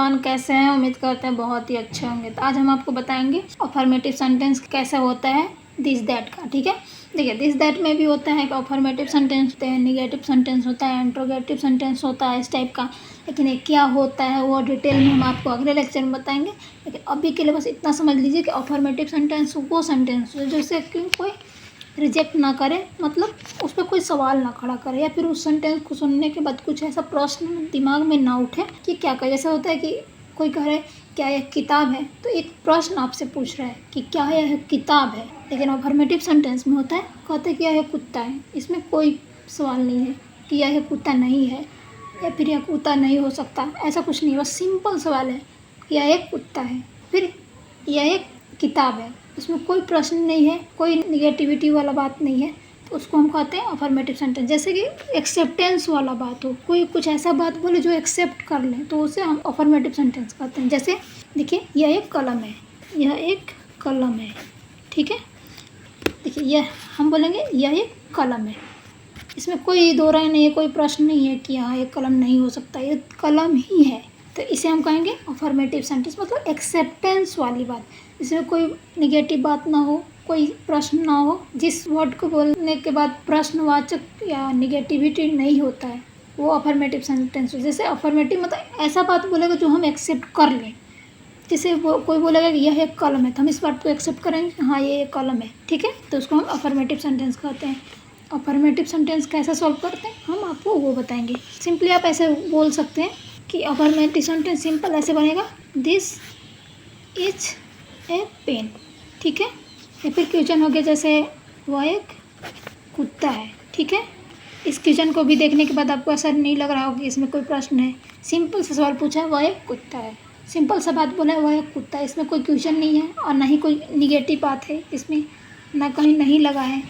Everyone, कैसे हैं? उम्मीद करते हैं बहुत ही अच्छे होंगे। तो आज हम आपको बताएंगे अफर्मेटिव सेंटेंस कैसे होता है दिस दैट का। ठीक है, देखिए दिस दैट में भी होता है कि अफर्मेटिव सेंटेंस होते हैं, निगेटिव सेंटेंस होता है, इंट्रोगेटिव सेंटेंस होता है, इस टाइप का। लेकिन ये क्या होता है वो डिटेल में हम आपको अगले लेक्चर में बताएंगे। लेकिन अभी के लिए बस इतना समझ लीजिए कि अफर्मेटिव सेंटेंस वो सेंटेंस जैसे कि कोई रिजेक्ट ना करे, मतलब उस पर कोई सवाल ना खड़ा करे, या फिर उस सेंटेंस को सुनने के बाद कुछ ऐसा प्रश्न दिमाग में ना उठे कि क्या करे। जैसे होता है कि कोई कह रहे क्या यह किताब है, तो एक प्रश्न आपसे पूछ रहा है कि क्या यह किताब है। लेकिन अफर्मेटिव सेंटेंस में होता है कहते हैं कि यह कुत्ता है। इसमें कोई सवाल नहीं है कि यह कुत्ता नहीं है या फिर यह कुत्ता नहीं हो सकता, ऐसा कुछ नहीं। बस सिंपल सवाल है, यह एक कुत्ता है, फिर यह एक किताब है। इसमें कोई प्रश्न नहीं है, कोई निगेटिविटी वाला बात नहीं है, तो उसको हम कहते हैं अफर्मेटिव सेंटेंस। जैसे कि एक्सेप्टेंस वाला बात हो, कोई कुछ ऐसा बात बोले जो एक्सेप्ट कर ले, तो उसे हम अफर्मेटिव सेंटेंस कहते हैं। जैसे देखिए यह एक कलम है, यह एक कलम है। ठीक है, देखिए यह हम बोलेंगे यह एक कलम है। इसमें कोई दो राय नहीं है, कोई प्रश्न नहीं है कि हाँ ये कलम नहीं हो सकता, ये कलम ही है। तो इसे हम कहेंगे अफर्मेटिव सेंटेंस, मतलब एक्सेप्टेंस वाली बात। इसमें कोई निगेटिव बात ना हो, कोई प्रश्न ना हो। जिस वर्ड को बोलने के बाद प्रश्नवाचक या निगेटिविटी नहीं होता है वो अफर्मेटिव सेंटेंस हो। जैसे अफर्मेटिव मतलब ऐसा बात बोलेगा जो हम एक्सेप्ट कर लें। जैसे वो कोई बोलेगा कि यह एक कलम है, तो हम इस बात को एक्सेप्ट करेंगे, हाँ ये एक कलम है। ठीक है, तो उसको हम अफर्मेटिव सेंटेंस कहते हैं। अफर्मेटिव सेंटेंस कैसे सॉल्व करते हैं हम आपको वो बताएंगे। सिंपली आप ऐसे बोल सकते हैं कि अफर्मेटिव सेंटेंस सिंपल ऐसे बनेगा, दिस इज ए पेन। ठीक है, या फिर क्वेश्चन हो गया जैसे वह एक कुत्ता है। ठीक है, इस क्वेश्चन को भी देखने के बाद आपको ऐसा नहीं लग रहा हो कि इसमें कोई प्रश्न है। सिंपल सा सवाल पूछा है, वह एक कुत्ता है। सिंपल सा बात बोला है, वह एक कुत्ता है। इसमें कोई क्वेश्चन नहीं है और ना ही कोई निगेटिव बात है, इसमें ना कहीं नहीं लगा है।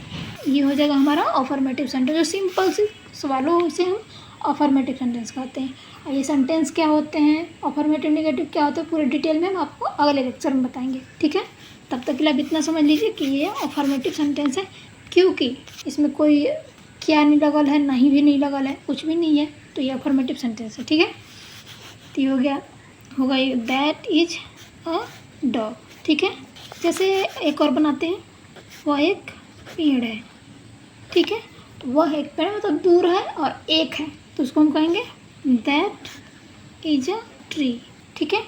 ये हो जाएगा हमारा अफर्मेटिव सेंटेंस। जो सिंपल से सवाल हो उसे हम अफर्मेटिव सेंटेंस कहते हैं। और ये सेंटेंस क्या होते हैं, अफर्मेटिव निगेटिव क्या होते हैं, पूरे डिटेल में हम आपको अगले लेक्चर में बताएंगे। ठीक है, तब तक के लिए आप इतना समझ लीजिए कि ये अफर्मेटिव सेंटेंस है, क्योंकि इसमें कोई क्या नहीं लगल है, नहीं भी नहीं लगल है, कुछ भी नहीं है, तो ये अफर्मेटिव सेंटेंस है। ठीक है, तो ये होगा ये दैट इज अ डॉग। ठीक है, जैसे एक और बनाते हैं, वह एक पेड़ है। ठीक है, वह एक पेड़ मतलब दूर है और एक है, तो उसको हम कहेंगे दैट इज अ ट्री। ठीक है,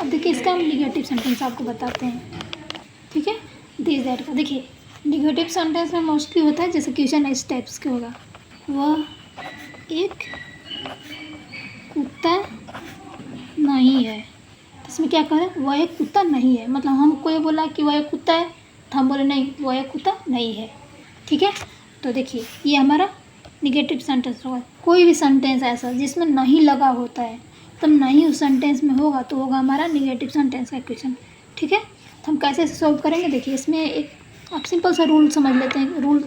अब देखिए इसका हम निगेटिव सेंटेंस आपको बताते हैं। ठीक है, दिस दैट का देखिए निगेटिव सेंटेंस में मोस्टली होता है जैसे क्वेश्चन इस टाइप्स के होगा, वह एक कुत्ता नहीं है। तो इसमें क्या कह रहे हैं, वह एक कुत्ता नहीं है, मतलब हमको ये बोला कि वह एक कुत्ता है, तो हम बोले नहीं वह एक कुत्ता नहीं है। ठीक है, तो देखिए ये हमारा निगेटिव सेंटेंस होगा। कोई भी सेंटेंस ऐसा जिसमें नहीं लगा होता है, तो नहीं उस सेंटेंस में होगा तो होगा हमारा निगेटिव सेंटेंस का क्वेश्चन। ठीक है, तो हम कैसे सॉल्व करेंगे, देखिए इसमें एक आप सिंपल सा रूल समझ लेते हैं। रूल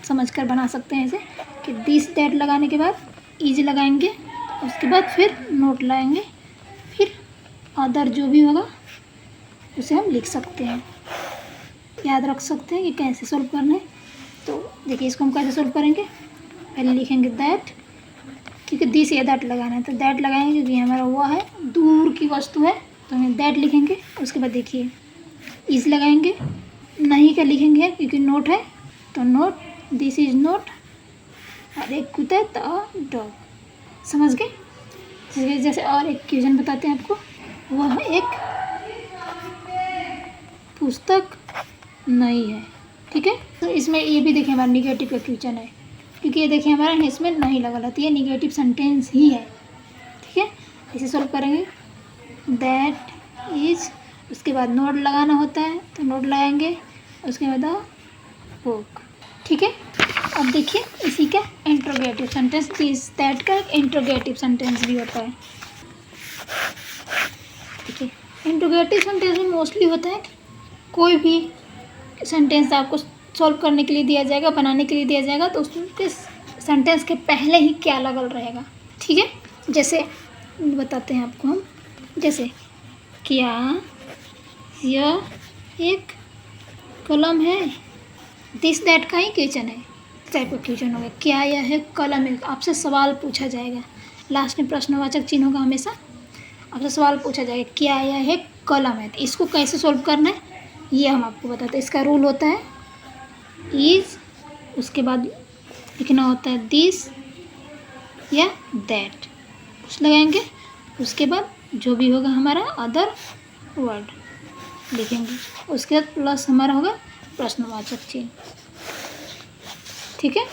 समझ कर बना सकते हैं ऐसे कि दिस दैट लगाने के बाद इज लगाएंगे, उसके बाद फिर नोट लगाएंगे, फिर अदर जो भी होगा उसे हम लिख सकते हैं, याद रख सकते हैं कि कैसे सॉल्व करना है। तो देखिए इसको हम कैसे सॉल्व करेंगे, पहले लिखेंगे दैट, क्योंकि दिस या दैट लगाना है तो दैट लगाएंगे, क्योंकि हमारा वह है दूर की वस्तु है, तो हम दैट लिखेंगे। उसके बाद देखिए इज लगाएंगे, नहीं का लिखेंगे क्योंकि नोट है, तो नोट, दिस इज नोट, और एक कुत्ता है तो डॉग। समझ गए। जैसे और एक क्वेश्चन बताते हैं आपको, वह एक पुस्तक नहीं है। ठीक है, तो इसमें ये भी देखिए हमारा निगेटिव का क्वेश्चन है, क्योंकि ये देखिए हमारा इसमें नहीं लगा, तो ये निगेटिव सेंटेंस ही है। ठीक है, इसे सॉल्व करेंगे, दैट इज, उसके बाद नोट लगाना होता है तो नोट लगाएंगे, उसके बाद बुक। ठीक है, अब देखिए इसी का इंट्रोगेटिव सेंटेंस, दिस दैट का इंट्रोगेटिव सेंटेंस भी होता है। देखिए इंट्रोगेटिव सेंटेंस में मोस्टली होता है कोई भी सेंटेंस आपको सॉल्व करने के लिए दिया जाएगा, बनाने के लिए दिया जाएगा, तो उसके सेंटेंस के पहले ही क्या लगल रहेगा। ठीक है, जैसे बताते हैं आपको हम, जैसे क्या यह एक कलम है, दिस दैट का ही क्वेश्चन है, टाइप का क्वेश्चन होगा, क्या यह एक कलम है, आपसे सवाल पूछा जाएगा, लास्ट में प्रश्नवाचक चिन्ह होगा हमेशा। आपसे सवाल पूछा जाएगा क्या यह एक कलम है, तो इसको कैसे सॉल्व करना है ये हम आपको बताते हैं। इसका रूल होता है इज, उसके बाद लिखना होता है दिस या दैट, कुछ लगाएंगे, उसके बाद जो भी होगा हमारा अदर वर्ड लिखेंगे, उसके बाद प्लस हमारा होगा प्रश्नवाचक चिन्ह। ठीक है,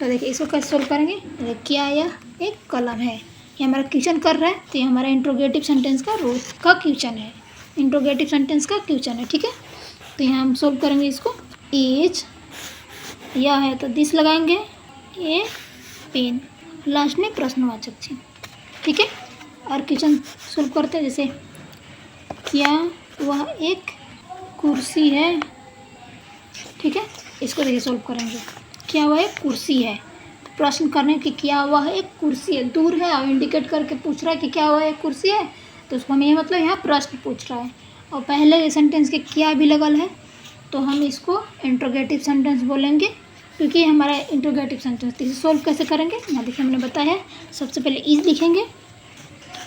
तो देखिए इसको कैसे सोल्व करेंगे। देखिए क्या यह एक कलम है, ये हमारा क्वेश्चन कर रहा है, तो ये हमारा इंट्रोगेटिव सेंटेंस का रूल का क्वेश्चन है, इंट्रोगेटिव सेंटेंस का क्वेश्चन है। ठीक है, तो यहाँ हम सोल्व करेंगे इसको। इज यह है तो दिस लगाएंगे, ए पेन, लास्ट में प्रश्नवाचक चिन्ह। ठीक है, और क्वेश्चन सोल्व करते हैं। जैसे क्या वह एक कुर्सी है। ठीक है, इसको देखिए सोल्व करेंगे। क्या वह एक कुर्सी है, तो प्रश्न करने कि क्या वह एक कुर्सी है, दूर है और इंडिकेट करके पूछ रहा है कि क्या वह एक कुर्सी है, तो उसको हमें ये मतलब यहाँ प्रश्न पूछ रहा है और पहले सेंटेंस के क्या भी लगल है, तो हम इसको इंट्रोगेटिव सेंटेंस बोलेंगे क्योंकि हमारा इंट्रोगेटिव सेंटेंस। इसे सोल्व कैसे करेंगे यहाँ देखिए हमने बताया है। सबसे पहले इज लिखेंगे,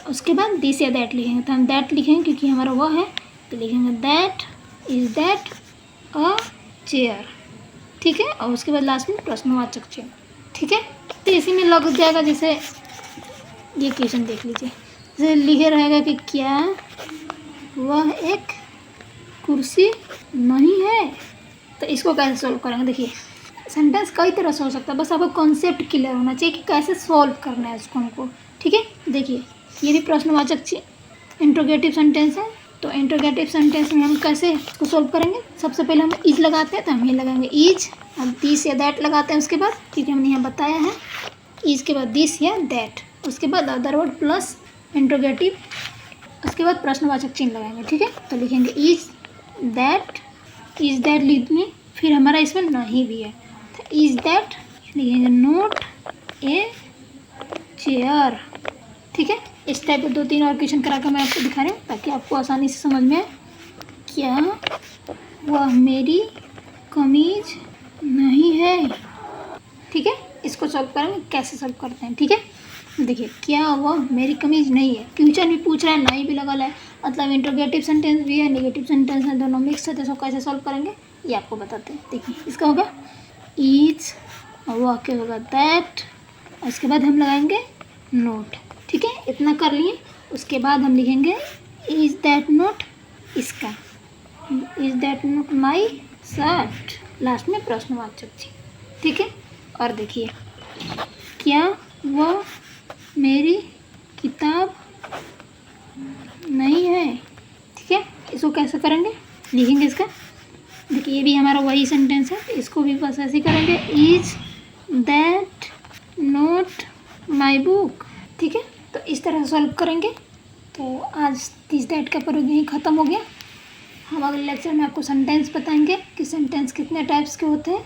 उसके बाद दिस या दैट लिखेंगे, तो हम दैट लिखेंगे क्योंकि हमारा वह है, तो लिखेंगे that is that a chair. ठीक है, और उसके बाद लास्ट में प्रश्नवाचक चिन्ह। ठीक है, तो इसी में लग जाएगा। जैसे ये क्वेश्चन देख लीजिए, जैसे लिखे रहेगा कि क्या वह एक कुर्सी नहीं है, तो इसको कैसे सोल्व करेंगे। देखिए सेंटेंस कई तरह से हो सकता है, बस आपको कॉन्सेप्ट क्लियर होना चाहिए कि कैसे सोल्व करना है उसको हमको। ठीक है, देखिए ये भी प्रश्नवाचक इंट्रोगेटिव सेंटेंस है, तो इंट्रोगेटिव सेंटेंस में हम कैसे इसको सोल्व करेंगे। सबसे पहले हम इज लगाते हैं, तो हम ये लगाएंगे इज, अब दिस या दैट लगाते हैं उसके बाद, क्योंकि हमने यहाँ बताया है इज के बाद दिस या दैट, उसके बाद अदर वर्ड प्लस इंट्रोगेटिव, उसके बाद प्रश्नवाचक चिन्ह लगाएंगे। ठीक है, तो लिखेंगे इज दैट लिखने, फिर हमारा इसमें नहीं भी है, तो इज दैट लिखेंगे नोट ए चेयर। ठीक है, इस टाइप के 2-3 और क्वेश्चन करा कर मैं आपको दिखा रही हूँ ताकि आपको आसानी से समझ में आए। क्या वह मेरी कमीज नहीं है। ठीक है, इसको सॉल्व करेंगे, कैसे सॉल्व करते हैं। ठीक है, देखिए क्या वह मेरी कमीज नहीं है, क्वेश्चन भी पूछ रहा है, नहीं भी लगल है, मतलब इंट्रोगेटिव सेंटेंस भी है, नेगेटिव सेंटेंस है, दोनों मिक्स है, तो इसको कैसे सॉल्व करेंगे ये आपको बताते हैं। देखिए इसका होगा इज, और वह क्या होगा दैट, और उसके बाद हम लगाएंगे नोट। ठीक है, इतना कर लिए, उसके बाद हम लिखेंगे इज दैट नोट इसका, is that note my shirt, last में प्रश्नवाचक चिन्ह। ठीक है, और देखिए क्या वह मेरी किताब नहीं है। ठीक है, इसको कैसे करेंगे लिखेंगे इसका। देखिए ये भी हमारा वही सेंटेंस है, इसको भी बस ऐसे करेंगे is that note my book. ठीक है, तो इस तरह सॉल्व करेंगे। तो आज दिस दैट का प्रयोग यहीं ख़त्म हो गया। हम अगले लेक्चर में आपको सेंटेंस बताएंगे कि सेंटेंस कितने टाइप्स के होते हैं,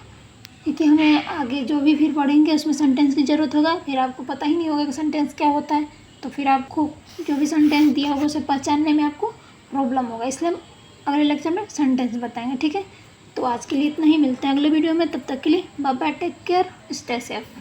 क्योंकि हमें आगे जो भी फिर पढ़ेंगे उसमें सेंटेंस की ज़रूरत होगा, फिर आपको पता ही नहीं होगा कि सेंटेंस क्या होता है, तो फिर आपको जो भी सेंटेंस दिया होगा उसे पहचानने में आपको प्रॉब्लम होगा, इसलिए हम अगले लेक्चर में सेंटेंस बताएंगे। ठीक है, तो आज के लिए इतना ही, मिलते हैं अगले वीडियो में, तब तक के लिए bye bye, take care, stay safe.